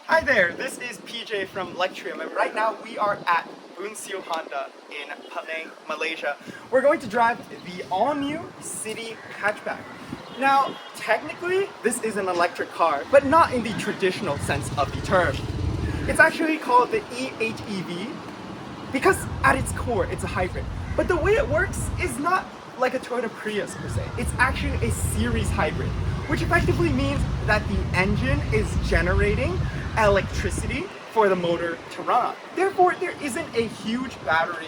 Hi there, this is PJ from Lectrium, and right now we are at Bunsiu Honda in Penang, Malaysia. We're going to drive the all-new City hatchback. Now, technically, this is an electric car, but not in the traditional sense of the term. It's actually called the HEV because at its core, it's a hybrid. But the way it works is not like a Toyota Prius per se. It's actually a series hybrid, which effectively means that the engine is generating electricity for the motor to run on. Therefore, there isn't a huge battery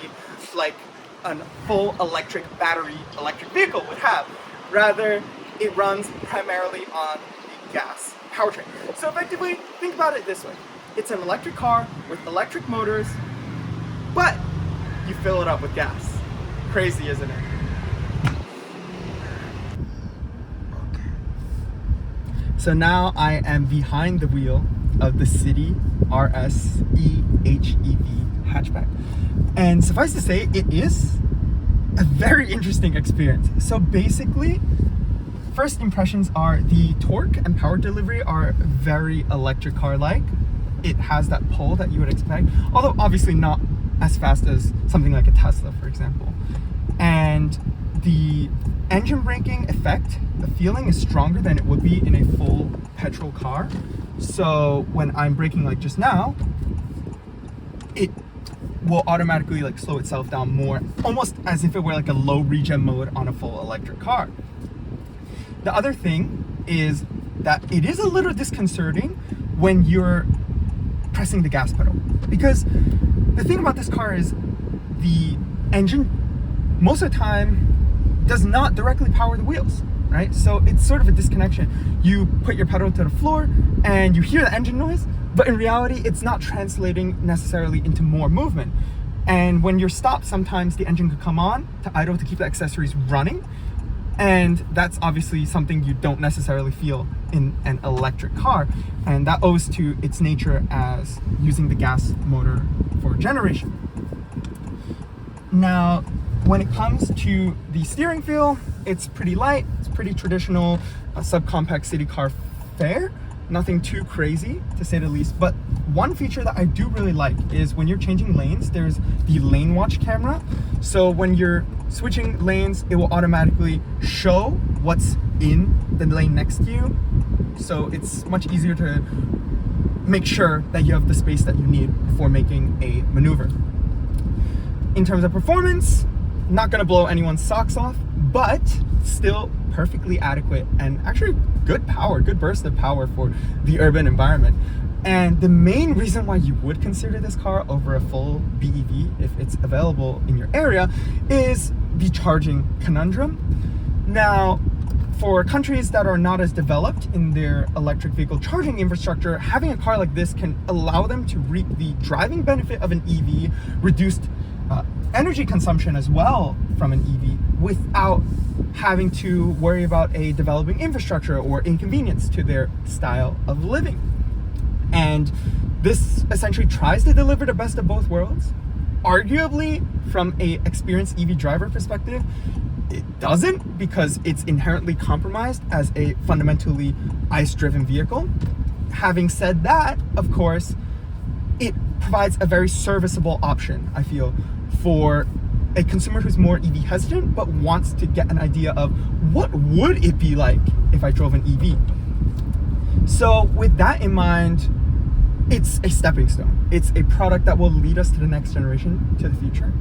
like a full electric vehicle would have. Rather, it runs primarily on the gas powertrain. So effectively, think about it this way. It's an electric car with electric motors, but you fill it up with gas. Crazy, isn't it? So now I am behind the wheel of the City RSE HEV hatchback. And suffice to say, it is a very interesting experience. So basically, first impressions are the torque and power delivery are very electric car-like. It has that pull that you would expect, although obviously not as fast as something like a Tesla, for example. And the engine braking effect, the feeling is stronger than it would be in a full petrol car. So when I'm braking like just now, it will automatically like slow itself down more, almost as if it were like a low regen mode on a full electric car. The other thing is that it is a little disconcerting when you're pressing the gas pedal, because the thing about this car is the engine most of the time does not directly power the wheels, right? So it's sort of a disconnection. You put your pedal to the floor and you hear the engine noise, but in reality, it's not translating necessarily into more movement. And when you're stopped, sometimes the engine could come on to idle to keep the accessories running. And that's obviously something you don't necessarily feel in an electric car. And that owes to its nature as using the gas motor for generation. Now, when it comes to the steering feel, it's pretty light, it's pretty traditional subcompact city car fare. Nothing too crazy, to say the least. But one feature that I do really like is when you're changing lanes, there's the lane watch camera. So when you're switching lanes, it will automatically show what's in the lane next to you. So it's much easier to make sure that you have the space that you need before making a maneuver. In terms of performance, not gonna blow anyone's socks off, but still perfectly adequate and actually good power, good burst of power for the urban environment. And the main reason why you would consider this car over a full BEV, if it's available in your area, is the charging conundrum. Now, for countries that are not as developed in their electric vehicle charging infrastructure, having a car like this can allow them to reap the driving benefit of an EV, reduced energy consumption as well from an EV, without having to worry about a developing infrastructure or inconvenience to their style of living. And this essentially tries to deliver the best of both worlds. Arguably, from an experienced EV driver perspective, it doesn't, because it's inherently compromised as a fundamentally ICE-driven vehicle. Having said that, of course, it provides a very serviceable option, I feel, for a consumer who's more EV hesitant but wants to get an idea of what would it be like if I drove an EV. So with that in mind, it's a stepping stone. It's a product that will lead us to the next generation, to the future.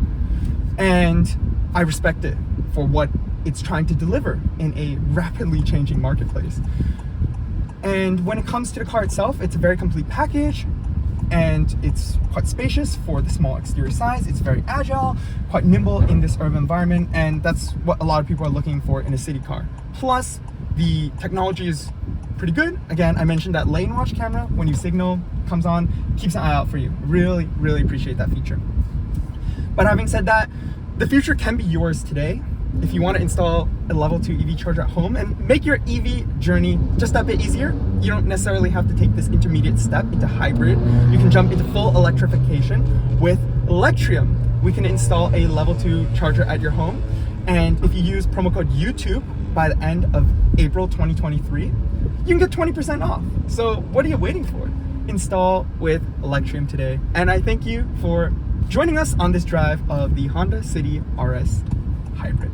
And I respect it for what it's trying to deliver in a rapidly changing marketplace. And when it comes to the car itself, it's a very complete package. And it's quite spacious for the small exterior size. It's very agile, quite nimble in this urban environment, and that's what a lot of people are looking for in a city car. Plus, the technology is pretty good. Again, I mentioned that lane watch camera, when you signal, comes on, keeps an eye out for you. Really, really appreciate that feature. But having said that, the future can be yours today if you want to install a level 2 EV charger at home and make your EV journey just a bit easier. You don't necessarily have to take this intermediate step into hybrid. You can jump into full electrification with Lectrium. We can install a level 2 charger at your home, and if you use promo code YouTube by the end of April 2023, you can get 20% off. So what are you waiting for? install with Lectrium today. And I thank you for joining us on this drive of the Honda City RS Hybrid.